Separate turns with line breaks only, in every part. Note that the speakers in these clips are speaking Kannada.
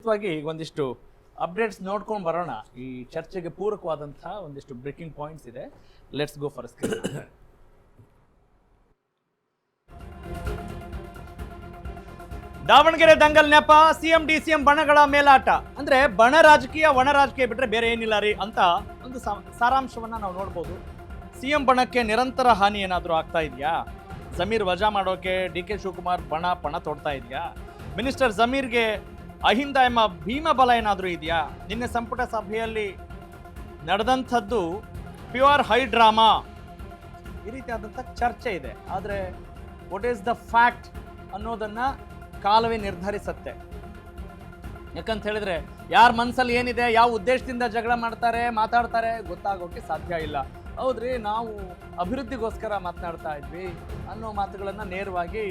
ಮುಂದುವರಿಸುವಾಗಿ ಒಂದಿಷ್ಟು ಅಪ್ಡೇಟ್ಸ್ ನೋಡ್ಕೊಂಡು ಬರೋಣ. ಈ ಚರ್ಚೆಗೆ ಪೂರಕವಾದಂತಹ ಒಂದಿಷ್ಟು ಬ್ರೇಕಿಂಗ್ ಪಾಯಿಂಟ್ಸ್ ಇದೆ. Let's go for screen. Davanagere Dangal ನೆಪ, ಸಿಎಂ ಡಿಸಿಎಂ ಬಣಗಳ ಮೇಲಾಟ. ಅಂದ್ರೆ ಬಣ ರಾಜಕೀಯ ಒಣ ರಾಜಕೀಯ ಬಿಟ್ರೆ ಬೇರೆ ಏನಿಲ್ಲ ರೀ ಅಂತ ಒಂದು ಸಾರಾಂಶವನ್ನ ನಾವು ನೋಡ್ಬೋದು. ಸಿಎಂ ಬಣಕ್ಕೆ ನಿರಂತರ ಹಾನಿ ಏನಾದರೂ ಆಗ್ತಾ ಇದೆಯಾ? ಜಮೀರ್ ವಜಾ ಮಾಡೋಕೆ ಡಿ.ಕೆ. ಶಿವಕುಮಾರ್ ಪಣ ತೊಡ್ತಾ ಇದೆಯಾ? ಮಿನಿಸ್ಟರ್ ಜಮೀರ್ಗೆ ಅಹಿಂದ ಎಂಬ ಭೀಮಬಲ ಏನಾದರೂ ಇದೆಯಾ? ನಿನ್ನೆ ಸಂಪುಟ ಸಭೆಯಲ್ಲಿ ನಡೆದಂಥದ್ದು ಪ್ಯೂರ್ ಹೈ ಡ್ರಾಮಾ, ಈ ರೀತಿಯಾದಂಥ ಚರ್ಚೆ ಇದೆ. ಆದರೆ ವಾಟ್ ಈಸ್ ದ ಫ್ಯಾಕ್ಟ್ ಅನ್ನೋದನ್ನ ಕಾಲವೇ ನಿರ್ಧರಿಸುತ್ತೆ. ಯಾಕಂತ ಹೇಳಿದ್ರೆ ಯಾರ ಮನಸ್ಸಲ್ಲಿ ಏನಿದೆ, ಯಾವ ಉದ್ದೇಶದಿಂದ ಜಗಳ ಮಾತಾಡ್ತಾರೆ ಗೊತ್ತಾಗೋಕೆ ಸಾಧ್ಯ ಇಲ್ಲ. ಹೌದ್ರಿ, ನಾವು ಅಭಿವೃದ್ಧಿಗೋಸ್ಕರ ಮಾತನಾಡ್ತಾ ಇದ್ವಿ ಅನ್ನೋ ಮಾತುಗಳನ್ನ ನೇರವಾಗಿ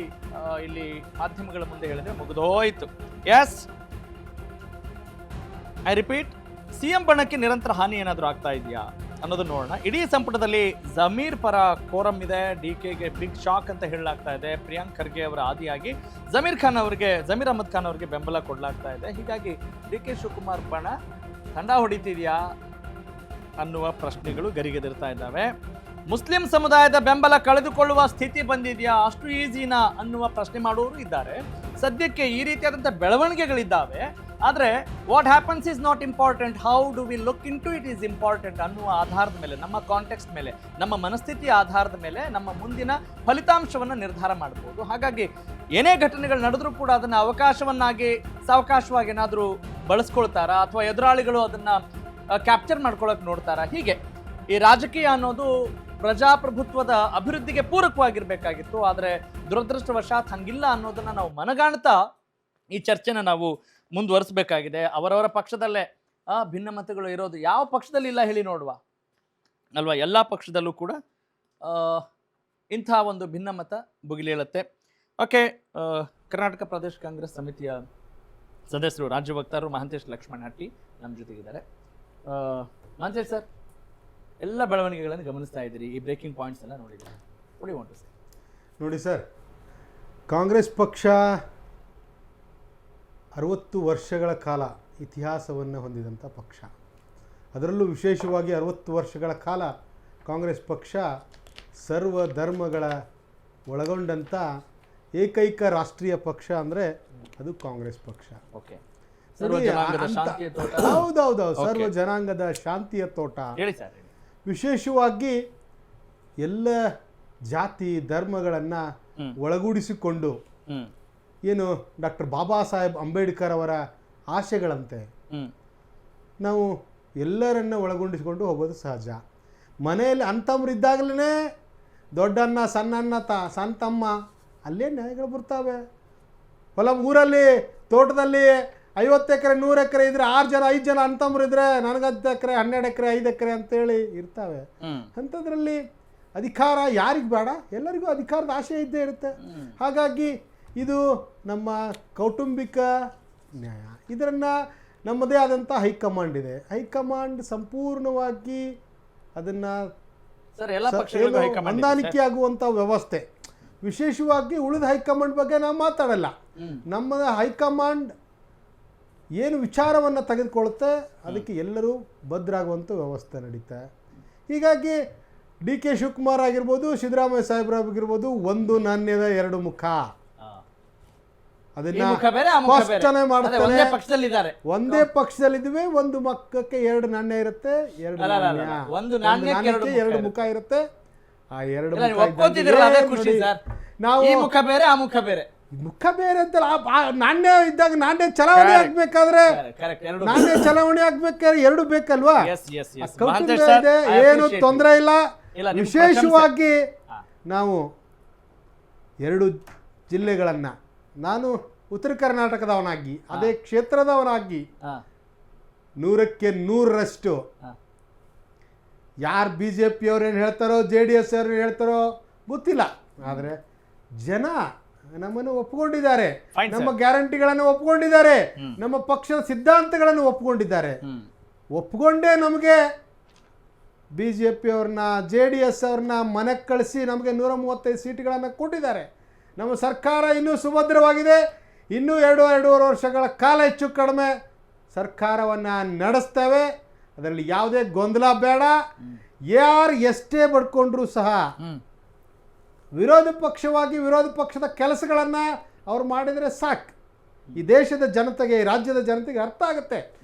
ಇಲ್ಲಿ ಮಾಧ್ಯಮಗಳ ಮುಂದೆ ಹೇಳಿದ್ರೆ ಮುಗಿದೋಯ್ತು. ಎಸ್, ಐ ರಿಪೀಟ್, ಸಿಎಂ ಬಣಕ್ಕೆ ನಿರಂತರ ಹಾನಿ ಏನಾದರೂ ಆಗ್ತಾ ಇದೆಯಾ ಅನ್ನೋದು ನೋಡೋಣ. ಇಡೀ ಸಂಪುಟದಲ್ಲಿ ಜಮೀರ್ ಪರ ಕೋರಂ ಇದೆ. ಡಿಕೆಗೆ ಬಿಗ್ ಶಾಕ್ ಅಂತ ಹೇಳಲಾಗ್ತಾ ಇದೆ. ಪ್ರಿಯಾಂಕ್ ಖರ್ಗೆ ಅವರ ಆದಿಯಾಗಿ ಜಮೀರ್ ಅಹಮದ್ ಖಾನ್ ಅವರಿಗೆ ಬೆಂಬಲ ಕೊಡಲಾಗ್ತಾ ಇದೆ. ಹೀಗಾಗಿ ಡಿ.ಕೆ. ಶಿವಕುಮಾರ್ ಬಣ ತಂಡ ಹೊಡಿತಿದ್ಯಾ ಅನ್ನುವ ಪ್ರಶ್ನೆಗಳು ಗರಿಗೆದಿರ್ತಾ ಇದ್ದಾವೆ. ಮುಸ್ಲಿಂ ಸಮುದಾಯದ ಬೆಂಬಲ ಕಳೆದುಕೊಳ್ಳುವ ಸ್ಥಿತಿ ಬಂದಿದೆಯಾ, ಅಷ್ಟು ಈಸಿನಾ ಅನ್ನುವ ಪ್ರಶ್ನೆ ಮಾಡುವವರು ಇದ್ದಾರೆ. ಸದ್ಯಕ್ಕೆ ಈ ರೀತಿಯಾದಂಥ ಬೆಳವಣಿಗೆಗಳಿದ್ದಾವೆ. ಆದರೆ what happens is not important, how do we look into it is important ಅನ್ನುವ ಆಧಾರದ ಮೇಲೆ, ನಮ್ಮ ಕಾಂಟೆಕ್ಸ್ಟ್ ಮೇಲೆ, ನಮ್ಮ ಮನಸ್ಥಿತಿಯ ಆಧಾರದ ಮೇಲೆ ನಮ್ಮ ಮುಂದಿನ ಫಲಿತಾಂಶವನ್ನು ನಿರ್ಧಾರ ಮಾಡಬಹುದು. ಹಾಗಾಗಿ ಏನೇ ಘಟನೆಗಳು ನಡೆದರೂ ಕೂಡ ಅದನ್ನು ಸಾವಕಾಶವಾಗಿ ಏನಾದರೂ ಬಳಸ್ಕೊಳ್ತಾರಾ ಅಥವಾ ಎದುರಾಳಿಗಳು ಅದನ್ನು ಕ್ಯಾಪ್ಚರ್ ಮಾಡ್ಕೊಳ್ಳೋಕೆ ನೋಡ್ತಾರಾ? ಹೀಗೆ ಈ ರಾಜಕೀಯ ಅನ್ನೋದು ಪ್ರಜಾಪ್ರಭುತ್ವದ ಅಭಿವೃದ್ಧಿಗೆ ಪೂರಕವಾಗಿರಬೇಕಾಗಿತ್ತು. ಆದರೆ ದುರದೃಷ್ಟವಶಾತ್ ಹಂಗಿಲ್ಲ ಅನ್ನೋದನ್ನು ನಾವು ಮನಗಾಣ್ತಾ ಈ ಚರ್ಚೆನ ನಾವು ಮುಂದುವರಿಸಬೇಕಾಗಿದೆ. ಅವರವರ ಪಕ್ಷದಲ್ಲೇ ಭಿನ್ನಮತಗಳು ಇರೋದು ಯಾವ ಪಕ್ಷದಲ್ಲಿ ಇಲ್ಲ ಹೇಳಿ ನೋಡುವ ಅಲ್ವಾ? ಎಲ್ಲ ಪಕ್ಷದಲ್ಲೂ ಕೂಡ ಇಂಥ ಒಂದು ಭಿನ್ನಮತ ಭುಗಿಲೇಳುತ್ತೆ. ಓಕೆ, ಕರ್ನಾಟಕ ಪ್ರದೇಶ ಕಾಂಗ್ರೆಸ್ ಸಮಿತಿಯ ಸದಸ್ಯರು, ರಾಜ್ಯ ವಕ್ತಾರರು ಮಹಾಂತೇಶ್ ಲಕ್ಷ್ಮಣ ಹಟ್ಟಿ ನಮ್ಮ ಜೊತೆಗಿದ್ದಾರೆ. ಮಹಾಂತೇಶ್ ಸರ್, ಎಲ್ಲ ಬೆಳವಣಿಗೆಗಳನ್ನು ಗಮನಿಸ್ತಾ ಇದ್ದೀರಿ, ಈ ಬ್ರೇಕಿಂಗ್ ಪಾಯಿಂಟ್ಸ್ ಎಲ್ಲ ನೋಡಿದ್ದೀರಿ.
ನೋಡಿ ಸರ್, ಕಾಂಗ್ರೆಸ್ ಪಕ್ಷ 60 ವರ್ಷಗಳ ಕಾಲ ಇತಿಹಾಸವನ್ನು ಹೊಂದಿದಂಥ ಪಕ್ಷ. ಅದರಲ್ಲೂ ವಿಶೇಷವಾಗಿ 60 ವರ್ಷಗಳ ಕಾಲ ಕಾಂಗ್ರೆಸ್ ಪಕ್ಷ ಸರ್ವ ಧರ್ಮಗಳ ಒಳಗೊಂಡಂಥ ಏಕೈಕ ರಾಷ್ಟ್ರೀಯ ಪಕ್ಷ ಅಂದರೆ ಅದು ಕಾಂಗ್ರೆಸ್ ಪಕ್ಷ.
ಓಕೆ,
ಹೌದೌದು, ಸರ್ವ ಜನಾಂಗದ ಶಾಂತಿಯ ತೋಟ. ವಿಶೇಷವಾಗಿ ಎಲ್ಲ ಜಾತಿ ಧರ್ಮಗಳನ್ನು ಒಳಗೂಡಿಸಿಕೊಂಡು ಏನು ಡಾಕ್ಟರ್ ಬಾಬಾ ಸಾಹೇಬ್ ಅಂಬೇಡ್ಕರ್ ಅವರ ಆಶೆಗಳಂತೆ ನಾವು ಎಲ್ಲರನ್ನ ಒಳಗೊಂಡಿಸಿಕೊಂಡು ಹೋಗೋದು ಸಹಜ. ಮನೆಯಲ್ಲಿ ಅಂತಮ್ರು ಇದ್ದಾಗಲೇ ದೊಡ್ಡಣ್ಣ ಸಣ್ಣಣ್ಣ ಸಣ್ಣ ತಮ್ಮ ಅಲ್ಲೇ ನ್ಯಾಯಗಳು ಬರ್ತಾವೆ. ಊರಲ್ಲಿ ತೋಟದಲ್ಲಿ 50 ಎಕರೆ 100 ಎಕರೆ ಇದ್ರೆ 6 ಜನ 5 ಜನ ಅಂತಮ್ರು ಇದ್ರೆ ನನಗೆ 10 ಎಕರೆ 12 ಎಕರೆ 5 ಎಕರೆ ಅಂತೇಳಿ ಇರ್ತಾವೆ. ಅಂಥದ್ರಲ್ಲಿ ಅಧಿಕಾರ ಯಾರಿಗೆ ಬೇಡ, ಎಲ್ಲರಿಗೂ ಅಧಿಕಾರದ ಆಶೆ ಇದ್ದೇ ಇರುತ್ತೆ. ಹಾಗಾಗಿ ಇದು ನಮ್ಮ ಕೌಟುಂಬಿಕ ನ್ಯಾಯ. ಇದನ್ನು ನಮ್ಮದೇ ಆದಂಥ ಹೈಕಮಾಂಡ್ ಇದೆ. ಹೈಕಮಾಂಡ್ ಸಂಪೂರ್ಣವಾಗಿ ಅದನ್ನು ಹೊಂದಾಣಿಕೆ ಆಗುವಂಥ ವ್ಯವಸ್ಥೆ. ವಿಶೇಷವಾಗಿ ಉಳಿದ ಹೈಕಮಾಂಡ್ ಬಗ್ಗೆ ನಾವು ಮಾತಾಡಲ್ಲ. ನಮ್ಮ ಹೈಕಮಾಂಡ್ ಏನು ವಿಚಾರವನ್ನು ತೆಗೆದುಕೊಳ್ಳುತ್ತೆ ಅದಕ್ಕೆ ಎಲ್ಲರೂ ಬದ್ಧರಾಗುವಂಥ ವ್ಯವಸ್ಥೆ ನಡೀತೆ. ಹೀಗಾಗಿ ಡಿ.ಕೆ. ಶಿವಕುಮಾರ್ ಆಗಿರ್ಬೋದು, ಸಿದ್ದರಾಮಯ್ಯ ಸಾಹೇಬ್ರಾಗಿರ್ಬೋದು, ಒಂದು ನಾಣ್ಯದ ಎರಡು ಮುಖ. ಅದನ್ನ ಸ್ಪಷ್ಟನೆ ಮಾಡ್ತಾರೆ. ಒಂದೇ ಪಕ್ಷದಲ್ಲಿದ್ದೀವಿ, ಒಂದು ಮಕ್ಕಕ್ಕೆ 2 ನಾಣ್ಯ ಇರುತ್ತೆ, 2 ನಾಣ್ಯಕ್ಕೆ 2 ಮುಖ ಇರುತ್ತೆ. ಆ 2 ನಾವು ಮುಖ ಬೇರೆ ಅಂತ ನಾಣ್ಯ ಇದ್ದಾಗ ನಾಣ್ಯ ಚಲಾವಣೆ ಆಗ್ಬೇಕಾದ್ರೆ ಎರಡು ಬೇಕಲ್ವಾ? ಏನು ತೊಂದರೆ ಇಲ್ಲ. ವಿಶೇಷವಾಗಿ ನಾವು 2 ಜಿಲ್ಲೆಗಳನ್ನ, ನಾನು ಉತ್ತರ ಕರ್ನಾಟಕದವನಾಗಿ ಅದೇ ಕ್ಷೇತ್ರದವನಾಗಿ 100ಕ್ಕೆ 100ರಷ್ಟು ಯಾರು BJP ಅವ್ರು ಏನು ಹೇಳ್ತಾರೋ JDS ಅವ್ರು ಏನು ಹೇಳ್ತಾರೋ ಗೊತ್ತಿಲ್ಲ, ಆದರೆ ಜನ ನಮ್ಮನ್ನು ಒಪ್ಪಿಕೊಂಡಿದ್ದಾರೆ, ನಮ್ಮ ಗ್ಯಾರಂಟಿಗಳನ್ನು ಒಪ್ಪಿಕೊಂಡಿದ್ದಾರೆ, ನಮ್ಮ ಪಕ್ಷದ ಸಿದ್ಧಾಂತಗಳನ್ನು ಒಪ್ಪಿಕೊಂಡಿದ್ದಾರೆ. ಒಪ್ಪಿಕೊಂಡೇ ನಮಗೆ BJP ಅವ್ರನ್ನ JDS ಅವ್ರನ್ನ ಮನೆಗೆ ಕಳಿಸಿ ನಮಗೆ 135 ಸೀಟ್ಗಳನ್ನು ಕೊಟ್ಟಿದ್ದಾರೆ. ನಮ್ಮ ಸರ್ಕಾರ ಇನ್ನೂ ಸುಭದ್ರವಾಗಿದೆ. ಇನ್ನೂ 2-2.5 ವರ್ಷಗಳ ಕಾಲ ಹೆಚ್ಚು ಕಡಿಮೆ ಸರ್ಕಾರವನ್ನು ನಡೆಸ್ತೇವೆ, ಅದರಲ್ಲಿ ಯಾವುದೇ ಗೊಂದಲ ಬೇಡ. ಯಾರು ಎಷ್ಟೇ ಬಡ್ಕೊಂಡ್ರೂ ಸಹ ವಿರೋಧ ಪಕ್ಷವಾಗಿ ವಿರೋಧ ಪಕ್ಷದ ಕೆಲಸಗಳನ್ನು ಅವ್ರು ಮಾಡಿದರೆ ಸಾಕು. ಈ ದೇಶದ ಜನತೆಗೆ, ಈ ರಾಜ್ಯದ ಜನತೆಗೆ ಅರ್ಥ ಆಗುತ್ತೆ.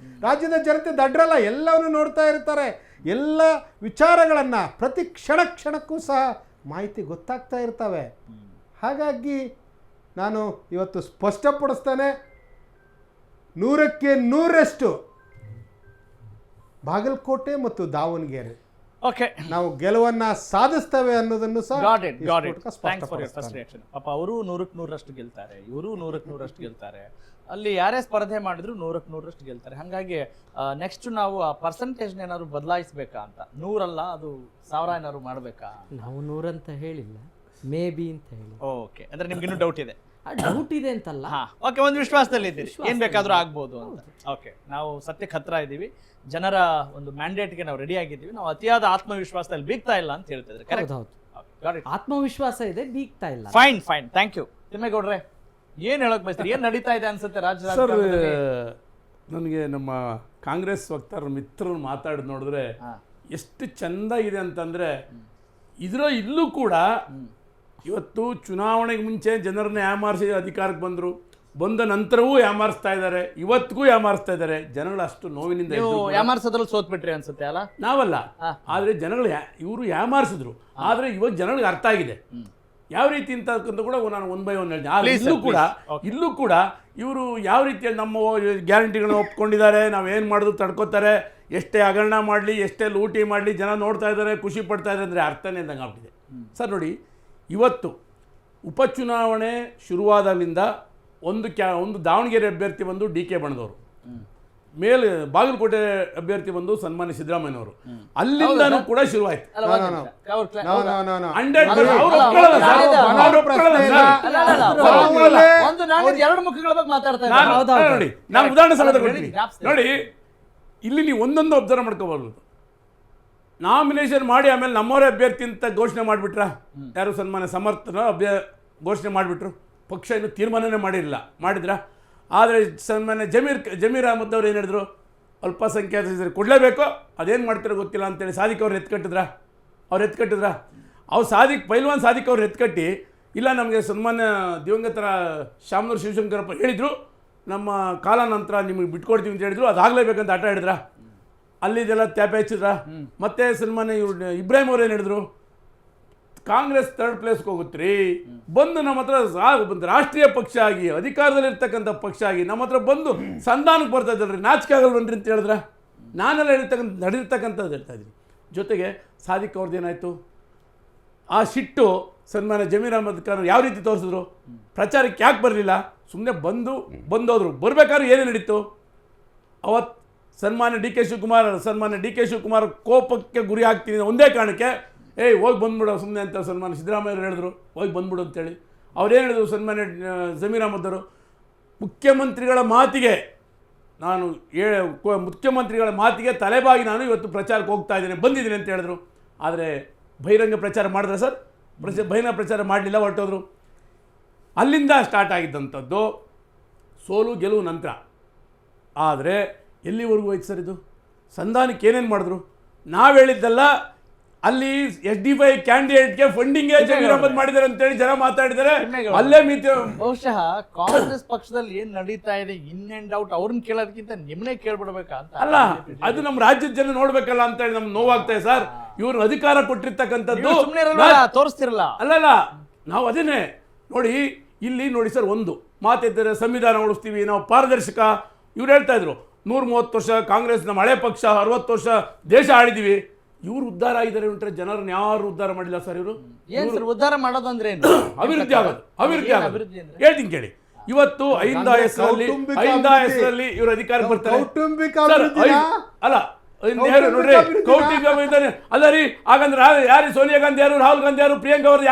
ರಾಜ್ಯದ ಜನತೆ ದಡ್ರಲ್ಲ, ಎಲ್ಲವನ್ನು ನೋಡ್ತಾ ಇರ್ತಾರೆ. ಎಲ್ಲ ವಿಚಾರಗಳನ್ನು ಪ್ರತಿ ಕ್ಷಣಕ್ಕೂ ಸಹ ಮಾಹಿತಿ ಗೊತ್ತಾಗ್ತಾ ಇರ್ತವೆ. ಹಾಗಾಗಿ ನಾನು ಇವತ್ತು ಸ್ಪಷ್ಟಪಡಿಸ್ತೇನೆ, 100ಕ್ಕೆ 100ರಷ್ಟು ಬಾಗಲಕೋಟೆ ಮತ್ತು ದಾವಣಗೆರೆ
ಓಕೆ
ನಾವು ಗೆಲುವನ್ನ ಸಾಧಿಸ್ತೇವೆ ಅನ್ನೋದನ್ನು ಸಹ
ಪಾಪ ಅವರು 100ಕ್ಕೆ 100ರಷ್ಟು ಗೆಲ್ತಾರೆ, ಇವರು 100ಕ್ಕೆ 100ರಷ್ಟು ಗೆಲ್ತಾರೆ. ಅಲ್ಲಿ ಯಾರೇ ಸ್ಪರ್ಧೆ ಮಾಡಿದ್ರು 100ಕ್ಕೆ 100ರಷ್ಟು ಗೆಲ್ತಾರೆ. ಹಾಗಾಗಿ ನೆಕ್ಸ್ಟ್ ನಾವು ಆ ಪರ್ಸೆಂಟೇಜ್ ಏನಾದ್ರು ಬದಲಾಯಿಸಬೇಕಾ ಅಂತ, 100 ಅಲ್ಲ ಅದು 1000 ಏನಾದ್ರು ಮಾಡಬೇಕಾ?
ನಾವು 100 ಅಂತ ಹೇಳಿಲ್ಲ, ಮೇ ಬಿ ಅಂತ ಹೇಳಿ.
ಓಕೆ, ಅಂದ್ರೆ ನಿಮ್ಗೆ ಇನ್ನೂ ಡೌಟ್ ಇದೆ?
ಡೌಟ್ ಇದೆ ಅಂತಲ್ಲ,
ಓಕೆ, ಒಂದು ವಿಶ್ವಾಸದಲ್ಲಿ ಇದ್ದೀರಿ, ಏನ್ ಬೇಕಾದ್ರೂ ಆಗ್ಬೋದು ಅಂತ. ಓಕೆ, ನಾವು ಸತ್ಯಕ್ಕೆ ಹತ್ರ ಇದ್ದೀವಿ, ಜನರ ಒಂದು ಮ್ಯಾಂಡೇಟ್ಗೆ ನಾವು ರೆಡಿ ಆಗಿದ್ದೀವಿ, ನಾವು ಅತಿಯಾದ ಆತ್ಮವಿಶ್ವಾಸದಲ್ಲಿ ಬೀಗ್ತಾ ಇಲ್ಲ ಅಂತ ಹೇಳ್ತಿದ್ರೆ ಕರೆಕ್ಟ್?
ಹೌದು, ಆತ್ಮವಿಶ್ವಾಸ ಇದೆ, ಬೀಗ್ತಾ ಇಲ್ಲ.
Fine fine, thank you. ತಿಮ್ಮೇಗೌಡ್ರೆ, ಏನ್ ಹೇಳಕ್ ಬಯಸ್ತೀರಿ? ಏನ್ ನಡೀತಾ ಇದೆ ಅನ್ಸುತ್ತೆ ರಾಜ್ಯ?
ಸರ್, ನನಗೆ ನಮ್ಮ ಕಾಂಗ್ರೆಸ್ ವಕ್ತಾರರ ಮಿತ್ರರು ಮಾತಾಡಿದ್ ನೋಡಿದ್ರೆ ಎಷ್ಟು ಚಂದ ಇದೆ ಅಂತಂದ್ರೆ, ಇಲ್ಲೂ ಕೂಡ ಇವತ್ತು ಚುನಾವಣೆಗೆ ಮುಂಚೆ ಜನರನ್ನ ಯಾಮಾರಿಸಿ ಅಧಿಕಾರಕ್ಕೆ ಬಂದ ನಂತರವೂ ಯಾಮಾರಿಸ್ತಾ ಇದ್ದಾರೆ, ಇವತ್ತಿಗೂ ಯಾಮಾರಿಸ್ತಾ ಇದ್ದಾರೆ. ಜನಗಳು ಅಷ್ಟು ನೋವಿನಿಂದ
ಯಾಮಾರಿಸೋದ್ರಲ್ಲಿ ಸೋತ್ಬಿಟ್ರಿ ಅನ್ಸುತ್ತೆ ಅಲ್ಲ?
ನಾವಲ್ಲ, ಆದ್ರೆ ಜನಗಳು ಇವರು ಯಾಮಾರಿಸಿದ್ರು, ಆದ್ರೆ ಇವಾಗ ಜನಗಳಿಗೆ ಅರ್ಥ ಆಗಿದೆ ಯಾವ ರೀತಿ ಅಂತಕ್ಕಂಥ ಕೂಡ ನಾನು 1 by 1 ಹೇಳ್ತೀನಿ. ಇಲ್ಲೂ ಕೂಡ ಇವರು ಯಾವ ರೀತಿಯಲ್ಲಿ ನಮ್ಮ ಗ್ಯಾರಂಟಿಗಳನ್ನ ಒಪ್ಕೊಂಡಿದ್ದಾರೆ, ನಾವೇನು ಮಾಡಿದ್ರು ತಡ್ಕೋತಾರೆ, ಎಷ್ಟೇ ಹಗರಣ ಮಾಡಲಿ, ಎಷ್ಟೇ ಲೂಟಿ ಮಾಡಲಿ, ಜನ ನೋಡ್ತಾ ಇದ್ದಾರೆ, ಖುಷಿ ಪಡ್ತಾ ಇದ್ದಾರೆ ಅಂದರೆ ಅರ್ಥನೇ ಇದ್ದಂಗೆ ಆಗ್ಬಿಟ್ಟಿದೆ. ಸರ್ ನೋಡಿ, ಇವತ್ತು ಉಪಚುನಾವಣೆ ಶುರುವಾದಾಗಲಿಂದ ಒಂದು ದಾವಣಗೆರೆ ಅಭ್ಯರ್ಥಿ ಬಂದು ಡಿ ಕೆ ಬಣದವರು, ಮೇಲೆ ಬಾಗಲಕೋಟೆ ಅಭ್ಯರ್ಥಿ ಬಂದು ಸನ್ಮಾನ್ಯ ಸಿದ್ದರಾಮಯ್ಯನವರು, ಅಲ್ಲಿಂದನೂ ಕೂಡ ಶುರುವಾಯ್ತು. ನಾನು ಉದಾಹರಣೆ ಸಮೇತ ಕೊಡ್ತೀನಿ ನೋಡಿ. ಇಲ್ಲಿ ನೀವು ಒಂದೊಂದು ಅಬ್ಸರ್ವ್ ಮಾಡ್ಕೋಬಹುದು. ನಾಮಿನೇಷನ್ ಮಾಡಿ ಆಮೇಲೆ ನಮ್ಮವರೇ ಅಭ್ಯರ್ಥಿ ಅಂತ ಘೋಷಣೆ ಮಾಡಿಬಿಟ್ರ, ಯಾರು ಸನ್ಮಾನ್ಯ ಸಮರ್ಥನ ಘೋಷಣೆ ಮಾಡಿಬಿಟ್ರು, ಪಕ್ಷ ಇನ್ನು ತೀರ್ಮಾನನೇ ಮಾಡಿದ್ರ. ಆದರೆ ಸನ್ಮಾನ್ಯ ಜಮೀರ್ ಅಹಮದ್ ಅವ್ರು ಏನು ಹೇಳಿದ್ರು, ಅಲ್ಪಸಂಖ್ಯಾತರು ಕೊಡಲೇಬೇಕು, ಅದೇನು ಮಾಡ್ತಿರೋ ಗೊತ್ತಿಲ್ಲ ಅಂತೇಳಿ ಸಾದಿಕ್ ಅವ್ರು ಎತ್ಕಟ್ಟಿದ್ರ. ಅವ್ರು ಪೈಲ್ವಾನ್ ಸಾದಿಕ್ ಅವ್ರು ಎತ್ಕಟ್ಟಿ, ಇಲ್ಲ ನಮಗೆ ಸನ್ಮಾನ್ಯ ದಿವಂಗತರ ಶಾಮನೂರು ಶಿವಶಂಕರಪ್ಪ ಹೇಳಿದರು, ನಮ್ಮ ಕಾಲ ನಂತರ ನಿಮಗೆ ಬಿಟ್ಕೊಡ್ತೀವಿ ಅಂತ ಹೇಳಿದ್ರು, ಅದಾಗಲೇಬೇಕಂತ ಆಟ ಹಿಡಿದ್ರ. ಅಲ್ಲಿದೆಲ್ಲ ತ್ಯಾಪೆ ಹಚ್ಚಿದ್ರ. ಮತ್ತೆ ಸನ್ಮಾನ್ಯ ಇವ್ರು ಇಬ್ರಾಹಿಂ ಅವ್ರು ಏನು ಹೇಳಿದ್ರು, ಕಾಂಗ್ರೆಸ್ 3rd ಪ್ಲೇಸ್ಗೆ ಹೋಗುತ್ತೀರಿ, ಬಂದು ನಮ್ಮ ಹತ್ರ ರಾಷ್ಟ್ರೀಯ ಪಕ್ಷ ಆಗಿ ಅಧಿಕಾರದಲ್ಲಿರ್ತಕ್ಕಂಥ ಪಕ್ಷ ಆಗಿ ನಮ್ಮ ಹತ್ರ ಬಂದು ಸಂಧಾನಕ್ಕೆ ಬರ್ತಾ ಇದ್ದಲ್ರಿ, ನಾಚಿಕೆ ಆಗಲ್ವನ್ರಿ ಅಂತ ಹೇಳಿದ್ರ. ನಾನೆಲ್ಲ ನಡೆದಿರ್ತಕ್ಕಂಥದ್ದು ಹೇಳ್ತಾ ಇದ್ದೀನಿ. ಜೊತೆಗೆ ಸಾದಿಕ್ ಅವ್ರದ್ದು ಏನಾಯಿತು, ಆ ಸಿಟ್ಟು ಸನ್ಮಾನ್ಯ ಜಮೀರ್ ಅಹಮದ್ ಖಾನ್ ಯಾವ ರೀತಿ ತೋರಿಸಿದ್ರು, ಪ್ರಚಾರಕ್ಕೆ ಯಾಕೆ ಬರಲಿಲ್ಲ, ಸುಮ್ಮನೆ ಬಂದೋದ್ರು. ಬರಬೇಕಾದ್ರೂ ಏನೇ ನಡೀತು, ಅವತ್ತು ಸನ್ಮಾನ್ಯ ಡಿ ಕೆ ಶಿವಕುಮಾರ್ ಕೋಪಕ್ಕೆ ಗುರಿ ಆಗ್ತೀನಿ ಒಂದೇ ಕಾರಣಕ್ಕೆ, ಹೋಗಿ ಬಂದ್ಬಿಡೋ ಸುಮ್ಮನೆ ಅಂತ ಸನ್ಮಾನ್ಯ ಸಿದ್ದರಾಮಯ್ಯರು ಹೇಳಿದ್ರು, ಹೋಗಿ ಬಂದ್ಬಿಡು ಅಂತೇಳಿ. ಅವ್ರೇನು ಹೇಳಿದ್ರು, ಸನ್ಮಾನ್ಯ ಜಮೀರ್ ಅಹಮದ್ ಅವರು, ಮುಖ್ಯಮಂತ್ರಿಗಳ ಮಾತಿಗೆ ತಲೆಬಾಗಿ ನಾನು ಇವತ್ತು ಪ್ರಚಾರಕ್ಕೆ ಹೋಗ್ತಾ ಇದ್ದೇನೆ, ಬಂದಿದ್ದೀನಿ ಅಂತ ಹೇಳಿದ್ರು. ಆದರೆ ಬಹಿರಂಗ ಪ್ರಚಾರ ಮಾಡಿದ್ರೆ ಸರ್, ಬಹಿರಂಗ ಪ್ರಚಾರ ಮಾಡಲಿಲ್ಲ, ಹೊರಟೋದ್ರು. ಅಲ್ಲಿಂದ ಸ್ಟಾರ್ಟ್ ಆಗಿದ್ದಂಥದ್ದು ಸೋಲು ಗೆಲುವು ನಂತರ. ಆದರೆ ಎಲ್ಲಿವರೆಗೂ ಹೋಯ್ತು ಸರ್ ಇದು? ಸಂಧಾನಕ್ಕೆ ಏನೇನು ಮಾಡಿದ್ರು? ನಾವು ಹೇಳಿದ್ದಲ್ಲ, ಅಲ್ಲಿ SDY ಕ್ಯಾಂಡಿಡೇಟ್ಗೆ ಫಂಡಿಂಗೇ ಜಮೀರ್ ಅಹಮದ್ ಮಾಡಿದ್ದಾರೆ ಅಂತೇಳಿ ಜನ ಮಾತಾಡಿದ್ದಾರೆ. ಅಲ್ಲೇ
ಬಹುಶಃ ಕಾಂಗ್ರೆಸ್ ಪಕ್ಷದಲ್ಲಿ ಏನ್ ನಡೀತಾ ಇದೆ ಇನ್ ಅಂಡ್ ಔಟ್ ಅವ್ರನ್ನ ಕೇಳೋದಕ್ಕಿಂತ ನಿಮ್ಮನ್ನೇ ಕೇಳ್ಬಿಡ್ಬೇಕಾ ಅಂತ.
ಅಲ್ಲ, ಅದು ನಮ್ಮ ರಾಜ್ಯದ ಜನ ನೋಡ್ಬೇಕಲ್ಲ ಅಂತ ಹೇಳಿ ನಮ್ಗೆ ನೋವಾಗ್ತಾ ಇದೆ ಸರ್. ಇವ್ರು ಅಧಿಕಾರ ಕೊಟ್ಟಿರ್ತಕ್ಕಂಥದ್ದು
ತೋರಿಸ್ತಿರಲ್ಲ.
ಅಲ್ಲಲ್ಲ, ನಾವು ಅದೇನೆ ನೋಡಿ, ಇಲ್ಲಿ ನೋಡಿ ಸರ್, ಒಂದು ಮಾತಿದ್ದಾರೆ, ಸಂವಿಧಾನ ಉಳಿಸ್ತೀವಿ ನಾವು, ಪಾರದರ್ಶಕ. ಇವ್ರು ಹೇಳ್ತಾ ಇದ್ರು 130 ವರ್ಷ ಕಾಂಗ್ರೆಸ್ ನಮ್ಮ ಹಳೆ ಪಕ್ಷ, 60 ವರ್ಷ ದೇಶ ಆಳಿದೀವಿ. ಇವ್ರು ಉದ್ಧಾರ ಆಗಿದ್ದಾರೆ ಉಂಟ್ರೆ ಜನರನ್ನ ಯಾರು ಉದ್ಧಾರ ಮಾಡಿಲ್ಲ ಸರ್. ಇವರು
ಉದ್ಧಾರ ಮಾಡೋದು ಅಂದ್ರೆ
ಅಭಿವೃದ್ಧಿ ಆಗೋದು. ಹೇಳ್ತೀನಿ ಕೇಳಿ, ಇವತ್ತು 5 ಹೆಸರಲ್ಲಿ ಇವರು ಅಧಿಕಾರಕ್ಕೆ ಬರ್ತಾರೆ. ಅಲ್ಲ ನೋಡ್ರಿ, ಕೌಟುಂಬಿಕ ಅಲ್ಲ ರೀ. ಹಾಗಂದ್ರೆ ಯಾರು ಸೋನಿಯಾ ಗಾಂಧಿ ಯಾರು, ರಾಹುಲ್ ಗಾಂಧಿ ಯಾರು, ಪ್ರಿಯಾಂಕಾ ಅವರು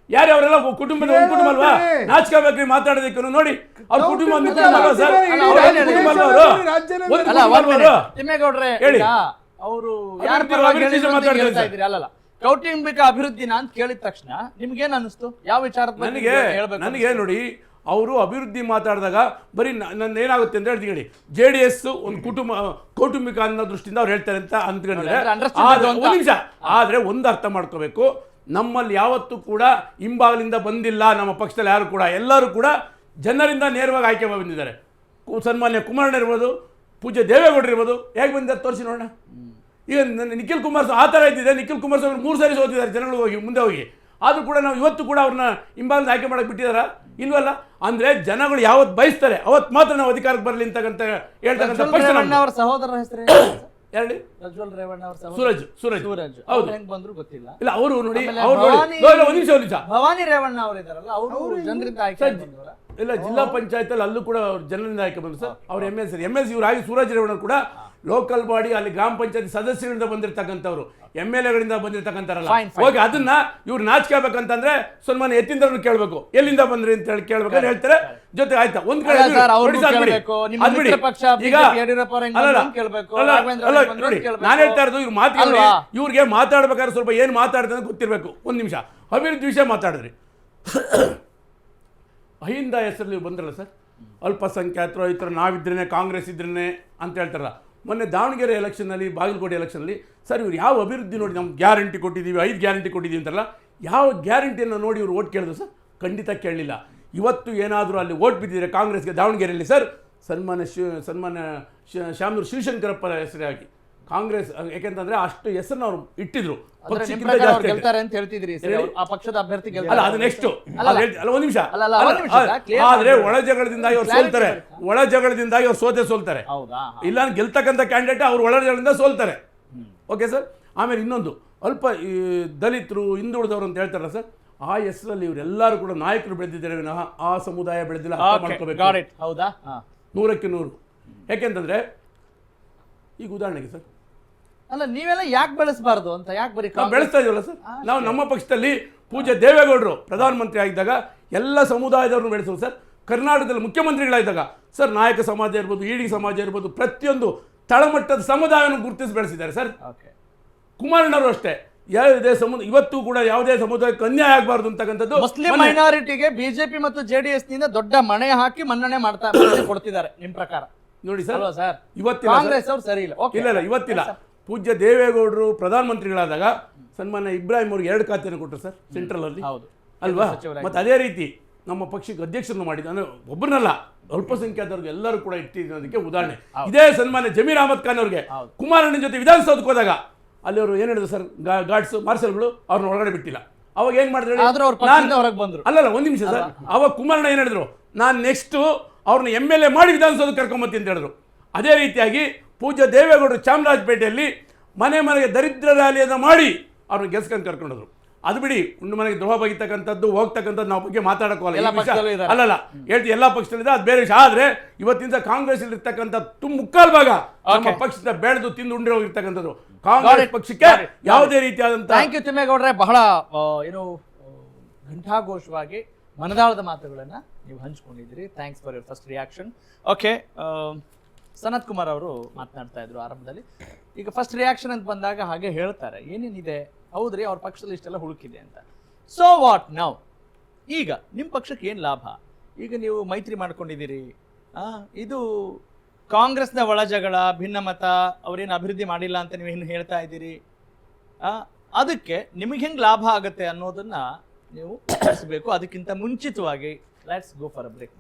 ಯಾರ್ಯಾವರೆಲ್ಲ ಕುಟುಂಬದ ಒಂದು ಕುಟುಂಬ ಅಲ್ವಾ? ನಾಚಿಕೆಬೇಕ್ರಿ ಮಾತಾಡೋದಕ್ಕೆ. ನೋಡಿ, ಅವ್ರ ಕುಟುಂಬ ಸರ್, ಹೇಳಿ
ಅವರು ಅಲ್ಲಲ್ಲ ಕೌಟುಂಬಿಕ ಅಭಿವೃದ್ಧಿನ ಅಂತ ಕೇಳಿದ ತಕ್ಷಣ ನಿಮ್ಗೇನ್ ಅನಿಸ್ತು? ಯಾವ ವಿಚಾರ?
ನನಗೆ ನೋಡಿ, ಅವರು ಅಭಿವೃದ್ಧಿ ಮಾತಾಡಿದಾಗ ಬರೀ ನನ್ನ ಏನಾಗುತ್ತೆ ಅಂತ ಹೇಳ್ತೀನಿ, JDS ಒಂದು ಕೌಟುಂಬಿಕ ಅನ್ನೋ ದೃಷ್ಟಿಯಿಂದ ಅವ್ರು ಹೇಳ್ತಾರೆ ಅಂತ ಅಂದ್ಕೊಂಡಿದ್ದಾರೆ. ಒಂದು ನಿಮಿಷ, ಆದರೆ ಒಂದು ಅರ್ಥ ಮಾಡ್ಕೋಬೇಕು, ನಮ್ಮಲ್ಲಿ ಯಾವತ್ತೂ ಕೂಡ ಹಿಂಬಾಗಲಿಂದ ಬಂದಿಲ್ಲ ನಮ್ಮ ಪಕ್ಷದಲ್ಲಿ ಯಾರು ಕೂಡ, ಎಲ್ಲರೂ ಕೂಡ ಜನರಿಂದ ನೇರವಾಗಿ ಆಯ್ಕೆ ಬಂದಿದ್ದಾರೆ. ಸನ್ಮಾನ್ಯ ಕುಮಾರಣ್ಣ ಇರ್ಬೋದು, ಪೂಜ್ಯ ದೇವೇಗೌಡರು ಇರ್ಬೋದು, ಹೇಗೆ ಬಂದಿದ್ದಾರೆ ತೋರಿಸಿ ನೋಡೋಣ. ಈಗ ನಿಖಿಲ್ ಕುಮಾರಸ್ವಾಮಿ ಆ ಥರ ಇದ್ದಿದೆ, ನಿಖಿಲ್ ಕುಮಾರಸ್ವಾಮಿ 3 ಸಾರಿ ಸೋತಿದ್ದಾರೆ ಜನಗಳು ಹೋಗಿ ಮುಂದೆ ಹೋಗಿ, ಆದರೂ ಕೂಡ ನಾವು ಇವತ್ತು ಕೂಡ ಅವ್ರನ್ನ ಹಿಂಬಾಲದ ಆಯ್ಕೆ ಮಾಡಕ್ಕೆ ಬಿಟ್ಟಿದಾರ ಇಲ್ವಲ್ಲ. ಅಂದರೆ ಜನಗಳು ಯಾವತ್ತು ಬಯಸ್ತಾರೆ ಅವತ್ತು ಮಾತ್ರ ನಾವು ಅಧಿಕಾರಕ್ಕೆ ಬರಲಿ ಅಂತಕ್ಕಂಥ ಹೇಳ್ತಕ್ಕಂಥ ಪಕ್ಷ.
ಅವರ ಸಹೋದರ ಹೆಸರು
ಹೇಳಿ,
ಪ್ರಜ್ವಲ್ ರೇವಣ್ಣ ಅವರ
ಸೂರಜ್
ಹೌದು, ಹೆಂಗ್ ಬಂದ್ರು ಗೊತ್ತಿಲ್ಲ.
ಇಲ್ಲ ಅವರು ನೋಡಿ, ಅವ್ರು ನೋಡಿ ಒಂದು ನಿಮಿಷ,
ಭವಾನಿ ರೇವಣ್ಣ ಅವರು ಇದಾರಲ್ಲ, ಅವರು ಜನರಿಂದ ಆಯ್ಕೆ ಬಂದವರ.
ಇಲ್ಲ, ಜಿಲ್ಲಾ ಪಂಚಾಯತ್ ಅಲ್ಲೂ ಕೂಡ ಅವ್ರು ಜನರಿಂದ ಆಯ್ಕೆ ಬಂದರು ಸರ್. ಅವ್ರು MLC ಇವ್ರು ಆಗಿ ಸೂರಜ್ ರೇವಣ್ಣ ಕೂಡ ಲೋಕಲ್ ಬಾಡಿ ಅಲ್ಲಿ ಗ್ರಾಮ ಪಂಚಾಯತ್ ಸದಸ್ಯರಿಂದ ಬಂದಿರತಕ್ಕಂಥವ್ರು, MLAಗಳಿಂದ ಬಂದಿರತಕ್ಕಂತಾರಲ್ಲ. ಓಕೆ, ಅದನ್ನ ಇವ್ರು ನಾಚಿಕೆಬೇಕಂತಂದ್ರೆ ಸನ್ಮಾನ ಎತ್ತಿಂದ್ರನ್ನು ಕೇಳಬೇಕು, ಎಲ್ಲಿಂದ ಬಂದ್ರಿ ಅಂತ ಹೇಳಿ ಕೇಳ್ಬೇಕಾದ್ರೆ ಹೇಳ್ತಾರೆ. ಜೊತೆ ಆಯ್ತಾ ಒಂದ್ ಕಡೆ ಈಗ ನಾನು ಹೇಳ್ತಾ ಇರೋದು, ಇವ್ರು ಮಾತಾಡಿ ಇವ್ರಿಗೆ ಮಾತಾಡ್ಬೇಕಾದ್ರೆ ಸ್ವಲ್ಪ ಏನ್ ಮಾತಾಡ್ತಾರೆ ಅಂತ ಗೊತ್ತಿರ್ಬೇಕು. ಒಂದ್ ನಿಮಿಷ ಅಭಿವೃದ್ಧಿ ವಿಷಯ ಮಾತಾಡಿದ್ರಿ, ಅಹಿಂದ ಹೆಸರಲ್ಲಿ ಬಂದ್ರಲ್ಲ ಸರ್, ಅಲ್ಪಸಂಖ್ಯಾತರು ಈ ಥರ ನಾವಿದ್ರೇ ಕಾಂಗ್ರೆಸ್ ಇದ್ರೇ ಅಂತ ಹೇಳ್ತಾರಲ್ಲ. ಮೊನ್ನೆ ದಾವಣಗೆರೆ ಎಲೆಕ್ಷನ್ನಲ್ಲಿ, ಬಾಗಲಕೋಟೆ ಎಲೆಕ್ಷನ್ನಲ್ಲಿ ಸರ್ ಇವ್ರು ಯಾವ ಅಭಿವೃದ್ಧಿ ನೋಡಿ ನಮ್ಗೆ ಗ್ಯಾರಂಟಿ ಕೊಟ್ಟಿದ್ದೀವಿ, 5 ಗ್ಯಾರಂಟಿ ಕೊಟ್ಟಿದ್ದೀವಿ ಅಂತಾರಲ್ಲ, ಯಾವ ಗ್ಯಾರಂಟಿಯನ್ನು ನೋಡಿ ಇವ್ರು ಓಟ್ ಕೇಳಿದ್ರು ಸರ್? ಖಂಡಿತ ಕೇಳಲಿಲ್ಲ. ಇವತ್ತು ಏನಾದರೂ ಅಲ್ಲಿ ಓಟ್ ಬಿದ್ದಿದ್ರೆ ಕಾಂಗ್ರೆಸ್ಗೆ ದಾವಣಗೆರೆಯಲ್ಲಿ ಸರ್, ಸನ್ಮಾನ್ಯ ಶಾಮನೂರು ಶಿವಶಂಕರಪ್ಪ ಹೆಸರಾಗಿ ಕಾಂಗ್ರೆಸ್, ಯಾಕೆಂತಂದ್ರೆ ಅಷ್ಟು ಹೆಸರನ್ನ ಅವ್ರು ಇಟ್ಟಿದ್ರು. ಅದು ನೆಕ್ಸ್ಟ್ ಅಲ್ಲ, ಒಂದ್ ನಿಮಿಷ, ಆದ್ರೆ ಒಳ ಜಗಳದಿಂದಾಗಿ ಅವ್ರು ಸೋಲ್ತಾರೆ, ಒಳ ಜಗಳದಿಂದಾಗಿ ಅವ್ರು ಸೋಲ್ತಾರೆ. ಇಲ್ಲ ಗೆಲ್ತಕ್ಕಂಥ ಕ್ಯಾಂಡಿಡೇಟ್ ಅವ್ರು ಒಳ ಜಗಳದಿಂದ ಸೋಲ್ತಾರೆ. Okay sir. ಆಮೇಲೆ ಇನ್ನೊಂದು ಅಲ್ಪ ದಲಿತರು, ಹಿಂದುಳಿದವರು ಅಂತ ಹೇಳ್ತಾರಲ್ಲ ಸರ್, ಆ ಹೆಸರಲ್ಲಿ ಇವರೆಲ್ಲರೂ ಕೂಡ ನಾಯಕರು ಬೆಳೆದಿದ್ದಾರೆ ವಿನಃ ಆ ಸಮುದಾಯ ಬೆಳೆದಿಲ್ಲ.
ಹೌದಾ?
100ಕ್ಕೆ 100. ಯಾಕೆಂತಂದ್ರೆ ಈಗ ಉದಾಹರಣೆಗೆ ಸರ್,
ಅಲ್ಲ ನೀವೆಲ್ಲ ಯಾಕೆ ಬೆಳೆಸಬಾರ್ದು ಅಂತ, ಯಾಕೆ ಬರೀ
ನಾವು ಬೆಳೆಸ್ತಾ ಇದೀವಲ್ಲ ಸರ್. ನಾವು ನಮ್ಮ ಪಕ್ಷದಲ್ಲಿ ಪೂಜ್ಯ ದೇವೇಗೌಡರು ಪ್ರಧಾನಮಂತ್ರಿ ಆಗಿದ್ದಾಗ ಎಲ್ಲ ಸಮುದಾಯದವ್ರನ್ನು ಬೆಳೆಸೋದು ಸರ್. ಕರ್ನಾಟಕದಲ್ಲಿ ಮುಖ್ಯಮಂತ್ರಿಗಳಾಗಿದ್ದಾಗ ಸರ್, ನಾಯಕ ಸಮಾಜ ಇರ್ಬೋದು, ಈಡಿ ಸಮಾಜ ಇರ್ಬೋದು, ಪ್ರತಿಯೊಂದು ತಳಮಟ್ಟದ ಸಮುದಾಯವನ್ನು ಗುರುತಿಸಿ ಬೆಳೆಸಿದ್ದಾರೆ ಸರ್. ಕುಮಾರಣ್ಣವರು ಅಷ್ಟೇ, ಯಾವುದೇ ಇವತ್ತು ಕೂಡ ಯಾವುದೇ ಸಮುದಾಯಕ್ಕೆ ಅನ್ಯಾಯ ಆಗಬಾರ್ದು ಅಂತಕ್ಕಂಥದ್ದು.
ಮುಸ್ಲಿಂ ಮೈನಾರಿಟಿಗೆ ಬಿಜೆಪಿ ಮತ್ತು JDS ನಿಂದ ದೊಡ್ಡ ಮಣೆ ಹಾಕಿ ಮನ್ನಣೆ ಕೊಡ್ತಿದ್ದಾರೆ ನಿಮ್ ಪ್ರಕಾರ
ನೋಡಿ ಸರ್.
ಇವತ್ತಿನ ಕಾಂಗ್ರೆಸ್ ಅವರು ಸರಿ ಇಲ್ಲ.
ಇಲ್ಲ ಇವತ್ತಿಲ್ಲ. ಪೂಜ್ಯ ದೇವೇಗೌಡರು ಪ್ರಧಾನಮಂತ್ರಿಗಳಾದಾಗ ಸನ್ಮಾನ್ಯ ಇಬ್ರಾಹಿಂ ಅವ್ರಿಗೆ 2 ಖಾತೆಯನ್ನು ಕೊಟ್ಟರು ಸರ್ ಸೆಂಟ್ರಲ್ ಅಲ್ಲಿ, ಅಲ್ವಾ? ಮತ್ತೆ ಅದೇ ರೀತಿ ನಮ್ಮ ಪಕ್ಷಕ್ಕೆ ಅಧ್ಯಕ್ಷರನ್ನು ಮಾಡಿದ, ಅಂದ್ರೆ ಒಬ್ಬರನ್ನಲ್ಲ, ಅಲ್ಪಸಂಖ್ಯಾತರಿಗೆ ಎಲ್ಲರೂ ಕೂಡ ಇಟ್ಟಿರೋದಕ್ಕೆ ಉದಾಹರಣೆ ಇದೇ. ಸನ್ಮಾನ್ಯ ಜಮೀರ್ ಅಹಮದ್ ಖಾನ್ ಅವ್ರಿಗೆ ಕುಮಾರಣ್ಣನ ಜೊತೆ ವಿಧಾನಸೌಧಕ್ಕೆ ಹೋದಾಗ ಅಲ್ಲಿ ಅವರು ಏನ್ ಹೇಳಿದ್ರು ಸರ್, ಗಾರ್ಡ್ಸ್ ಮಾರ್ಷಲ್ಗಳು ಅವ್ರನ್ನ ಒಳಗಡೆ ಬಿಟ್ಟಿಲ್ಲ. ಅವಾಗ ಏನ್ ಮಾಡಿದ್ರು, ಅಲ್ಲಲ್ಲ ಒಂದ್ ನಿಮಿಷ ಸರ್, ಅವಾಗ ಕುಮಾರಣ್ಣ ಏನ್ ಹೇಳಿದ್ರು, ನಾನು ನೆಕ್ಸ್ಟ್ ಅವ್ರನ್ನ MLA ಮಾಡಿ ವಿಧಾನಸೌಧಕ್ಕೆ ಕರ್ಕೊಂಬತ್ತಿ ಅಂತ ಹೇಳಿದ್ರು. ಅದೇ ರೀತಿಯಾಗಿ ಪೂಜ್ಯ ದೇವೇಗೌಡರು ಚಾಮರಾಜಪೇಟೆಯಲ್ಲಿ ಮನೆಗೆ ದರಿದ್ರ ರ್ಯಾಲಿಯನ್ನು ಮಾಡಿ ಅವ್ರನ್ನ ಗೆಲ್ಸ್ಕೊಂಡು ಕರ್ಕೊಂಡೋದ್ರು. ಅದು ಬಿಡಿ, ಉಂಡು ಮನೆಗೆ ದ್ರೋಹ ಬಗೆತಕ್ಕಂಥದ್ದು ಹೋಗ್ತಕ್ಕಂಥದ್ದು ನಾವು ಬಗ್ಗೆ ಮಾತಾಡೋಕ್ಕಲ್ಲ. ಅಲ್ಲಲ್ಲ ಹೇಳ್ತೀವಿ, ಎಲ್ಲ ಪಕ್ಷದಲ್ಲಿದೆ, ಅದು ಬೇರೆ ವಿಷಯ. ಆದ್ರೆ ಇವತ್ತಿನ ಕಾಂಗ್ರೆಸ್ ಇರ್ತಕ್ಕಂಥ ಮುಕ್ಕಾಲು ಭಾಗ ನಮ್ಮ ಪಕ್ಷದ ಬೆಳೆದು ತಿಂದು ಉಂಡಿ ಹೋಗಿರ್ತಕ್ಕಂಥದ್ದು ಕಾಂಗ್ರೆಸ್ ಪಕ್ಷಕ್ಕೆ ಯಾವುದೇ ರೀತಿಯಾದಂತ.
ಥ್ಯಾಂಕ್ ಯು ತಿಮ್ಮೇಗೌಡ್ರೆ, ಬಹಳ ಏನು ಘಂಟಾಘೋಷವಾಗಿ ಮನದಾಳದ ಮಾತುಗಳನ್ನ ನೀವು ಹಂಚ್ಕೊಂಡಿದ್ದೀರಿ. Thanks for your first reaction. Okay, Sanath Kumar ಅವರು ಮಾತನಾಡ್ತಾ ಇದ್ರು ಆರಂಭದಲ್ಲಿ. ಈಗ ಫಸ್ಟ್ ರಿಯಾಕ್ಷನ್ ಅಂತ ಬಂದಾಗ ಹಾಗೆ ಹೇಳ್ತಾರೆ, ಏನೇನಿದೆ ಹೌದ್ರಿ ಅವ್ರ ಪಕ್ಷದಲ್ಲಿ ಇಷ್ಟೆಲ್ಲ ಹುಡುಕಿದೆ ಅಂತ. So what now? ಈಗ ನಿಮ್ಮ ಪಕ್ಷಕ್ಕೆ ಏನು ಲಾಭ? ಈಗ ನೀವು ಮೈತ್ರಿ ಮಾಡ್ಕೊಂಡಿದ್ದೀರಿ, ಇದು ಕಾಂಗ್ರೆಸ್ನ ಒಳ ಜಗಳ, ಭಿನ್ನಮತ, ಅವ್ರೇನು ಅಭಿವೃದ್ಧಿ ಮಾಡಿಲ್ಲ ಅಂತ ನೀವು ಏನು ಹೇಳ್ತಾ ಇದ್ದೀರಿ, ಅದಕ್ಕೆ ನಿಮಗೆ ಹೆಂಗೆ ಲಾಭ ಆಗುತ್ತೆ ಅನ್ನೋದನ್ನ ನೀವು ತಿಳಿಸಬೇಕು. ಅದಕ್ಕಿಂತ ಮುಂಚಿತವಾಗಿ let's go for a break.